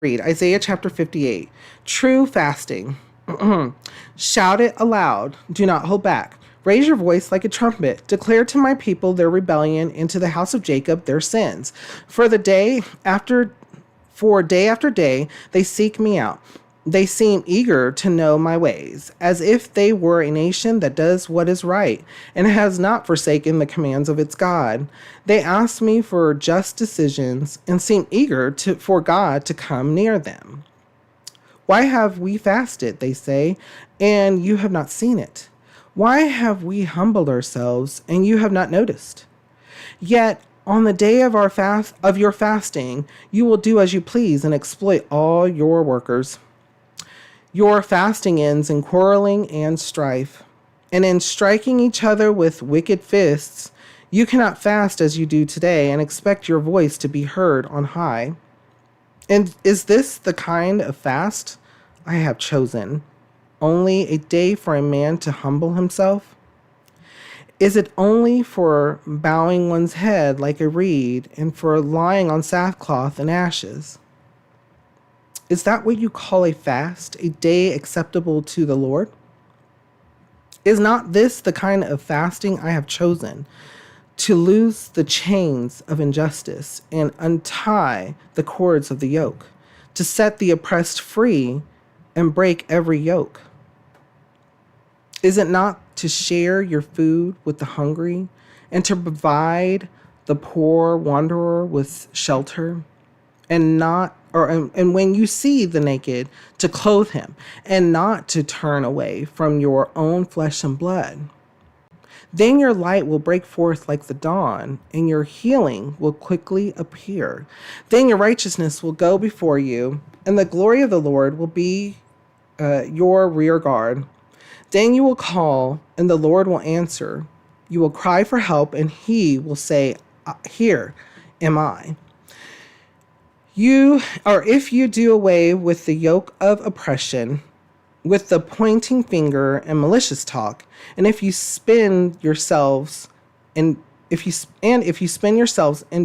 Read Isaiah chapter 58. True fasting. Shout it aloud. Do not hold back. Raise your voice like a trumpet. Declare to my people their rebellion, and to the house of Jacob their sins. For day after day they seek me out. They seem eager to know my ways, as if they were a nation that does what is right and has not forsaken the commands of its God. They ask me for just decisions and seem eager for God to come near them. Why have we fasted, they say, and you have not seen it? Why have we humbled ourselves and you have not noticed? Yet on the day of your fasting, you will do as you please and exploit all your workers. Your fasting ends in quarreling and strife, and in striking each other with wicked fists. You cannot fast as you do today and expect your voice to be heard on high. And is this the kind of fast I have chosen? Only a day for a man to humble himself? Is it only for bowing one's head like a reed and for lying on sackcloth and ashes? Is that what you call a fast, a day acceptable to the Lord? Is not this the kind of fasting I have chosen, to loose the chains of injustice and untie the cords of the yoke, to set the oppressed free and break every yoke? Is it not to share your food with the hungry and to provide the poor wanderer with shelter, and when you see the naked, to clothe him, and not to turn away from your own flesh and blood? Then your light will break forth like the dawn, and your healing will quickly appear. Then your righteousness will go before you, and the glory of the Lord will be your rear guard. Then you will call, and the Lord will answer. You will cry for help, and he will say, "Here am I." If you do away with the yoke of oppression, with the pointing finger and malicious talk, and if you spend yourselves in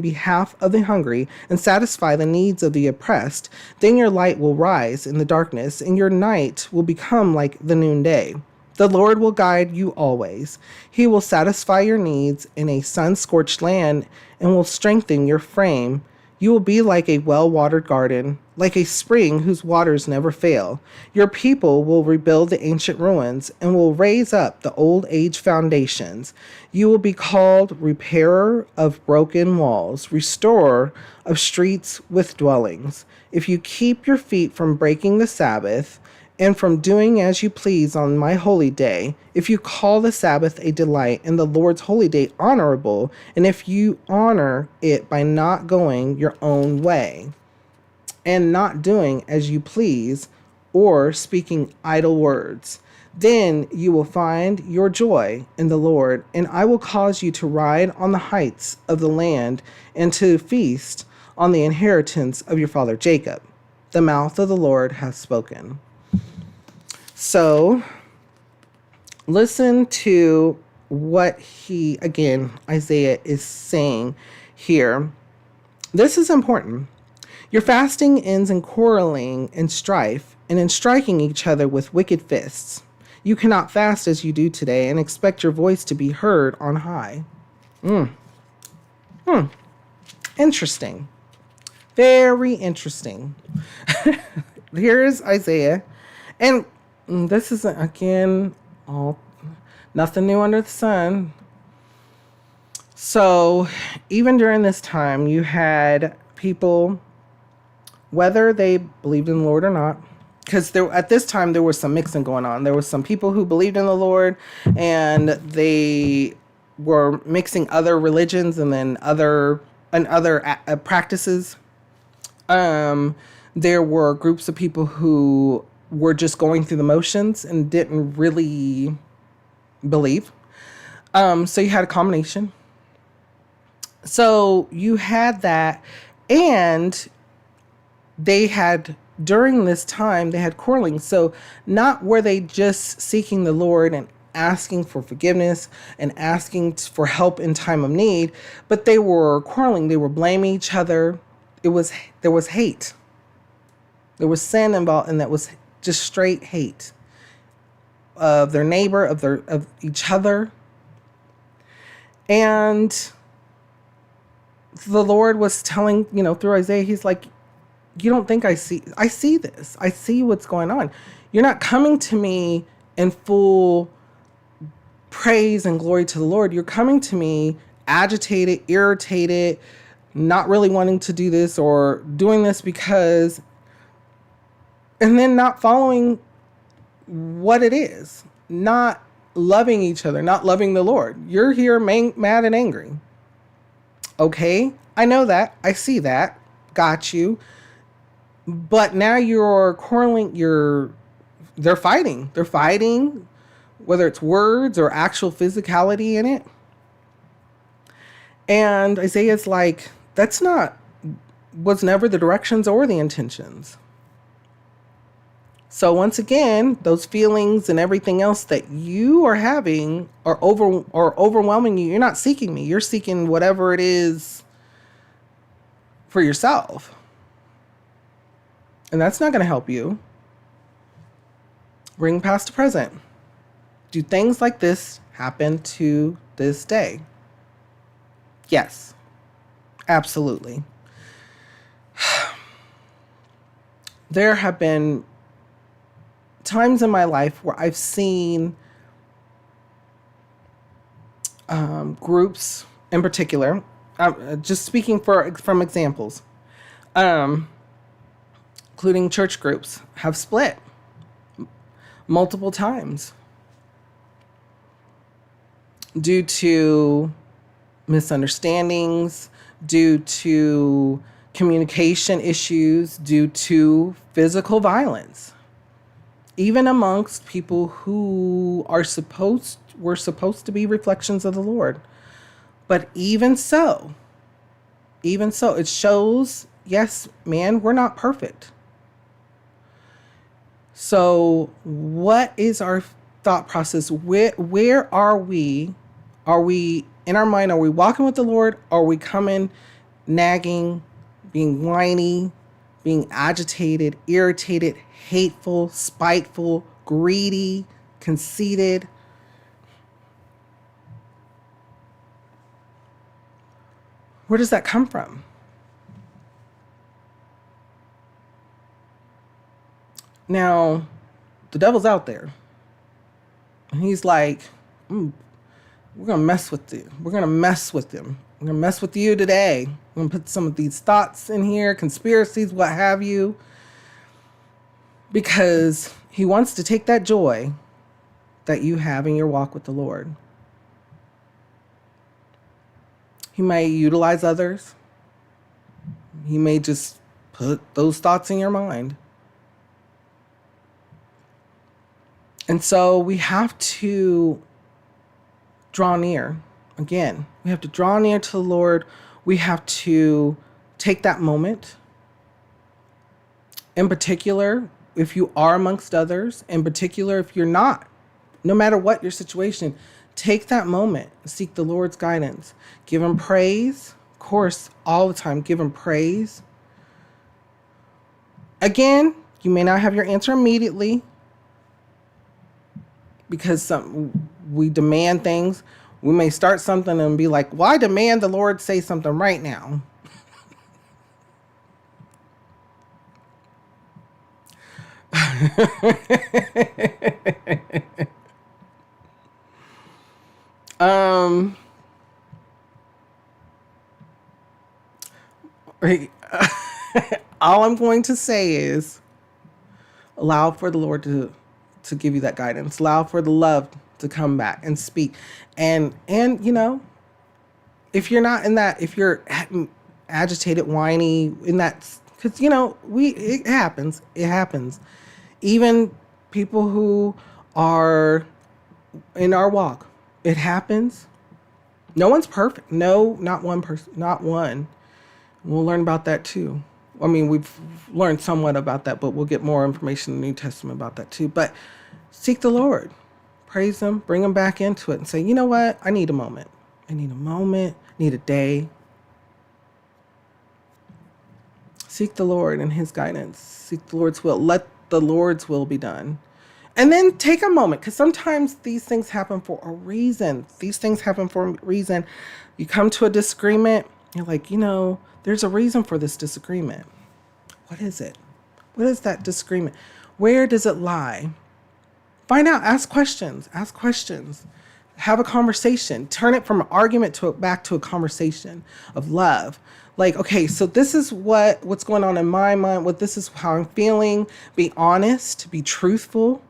behalf of the hungry and satisfy the needs of the oppressed, then your light will rise in the darkness, and your night will become like the noonday. The Lord will guide you always. He will satisfy your needs in a sun-scorched land and will strengthen your frame. You will be like a well-watered garden, like a spring whose waters never fail. Your people will rebuild the ancient ruins and will raise up the old age foundations. You will be called repairer of broken walls, restorer of streets with dwellings. If you keep your feet from breaking the Sabbath, and from doing as you please on my holy day, if you call the Sabbath a delight and the Lord's holy day honorable, and if you honor it by not going your own way and not doing as you please or speaking idle words, then you will find your joy in the Lord, and I will cause you to ride on the heights of the land and to feast on the inheritance of your father Jacob. The mouth of the Lord has spoken. So listen to what Isaiah is saying here. This is important. Your fasting ends in quarreling and strife and in striking each other with wicked fists. You cannot fast as you do today and expect your voice to be heard on high. Interesting. Very interesting. Here's Isaiah. And this isn't, again, nothing new under the sun. So even during this time, you had people, whether they believed in the Lord or not, because at this time there was some mixing going on. There was some people who believed in the Lord, and they were mixing other religions and then other practices. There were groups of people who were just going through the motions and didn't really believe. So you had a combination. So you had that, and they had, during this time, they had quarreling. So not were they just seeking the Lord and asking for forgiveness and asking for help in time of need, but they were quarreling. They were blaming each other. There was hate. There was sin involved, and that was just straight hate of their neighbor, of each other. And the Lord was telling, through Isaiah, he's like, you don't think I see this. I see what's going on. You're not coming to me in full praise and glory to the Lord. You're coming to me agitated, irritated, not really wanting to do this or doing this because, and then not following what it is, not loving each other, not loving the Lord. You're here mad and angry. Okay, I know that. I see that. Got you. But now you're quarreling. They're fighting. They're fighting, whether it's words or actual physicality in it. And Isaiah's like, was never the directions or the intentions. So once again, those feelings and everything else that you are having are overwhelming you. You're not seeking me. You're seeking whatever it is for yourself. And that's not going to help you. Bring past to present. Do things like this happen to this day? Yes, absolutely. There have been times in my life where I've seen groups in particular, just speaking from examples, including church groups, have split multiple times due to misunderstandings, due to communication issues, due to physical violence, even amongst people who were supposed to be reflections of the Lord. But even so, it shows, yes, man, we're not perfect. So what is our thought process? Where are we? Are we in our mind? Are we walking with the Lord? Are we coming, nagging, being whiny, being agitated, irritated, hateful, spiteful, greedy, conceited? Where does that come from? Now, the devil's out there. And he's like, we're going to mess with you. We're going to mess with them. We're going to mess with you today. We're going to put some of these thoughts in here, conspiracies, what have you. Because he wants to take that joy that you have in your walk with the Lord. He may utilize others. He may just put those thoughts in your mind. And so we have to draw near. Again, we have to draw near to the Lord. We have to take that moment. In particular, if you are amongst others, in particular, if you're not, no matter what your situation, take that moment, seek the Lord's guidance, give him praise. Of course, all the time, give him praise. Again, you may not have your answer immediately because we demand things. We may start something and be like, why demand the Lord say something right now? All I'm going to say is allow for the Lord to give you that guidance. Allow for the love to come back and speak. And if you're not in that, if you're agitated, whiny, in that, because, it happens. It happens. Even people who are in our walk, it happens. No one's perfect. No, not one person, not one. We'll learn about that too. I mean, we've learned somewhat about that, but we'll get more information in the New Testament about that too. But seek the Lord, praise him, bring him back into it and say, you know what? I need a moment. I need a day. Seek the Lord and his guidance. Seek the Lord's will. Let the Lord's will be done. And then take a moment, because sometimes these things happen for a reason. These things happen for a reason. You come to a disagreement, you're like, there's a reason for this disagreement. What is it? What is that disagreement? Where does it lie? Find out. Ask questions. Ask questions. Have a conversation. Turn it from an argument back to a conversation of love. Like, okay, so this is what's going on in my mind. This is how I'm feeling. Be honest. Be truthful.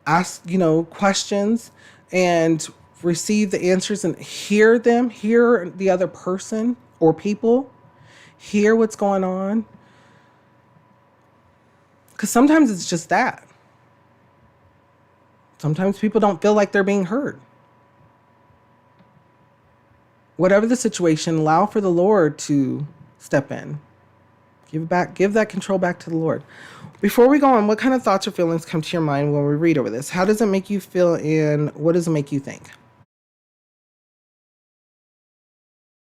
Ask, questions and receive the answers and hear them. Hear the other person or people. Hear what's going on. Because sometimes it's just that. Sometimes people don't feel like they're being heard. Whatever the situation, allow for the Lord to step in. Give that control back to the Lord. Before we go on, what kind of thoughts or feelings come to your mind when we read over this? How does it make you feel and what does it make you think?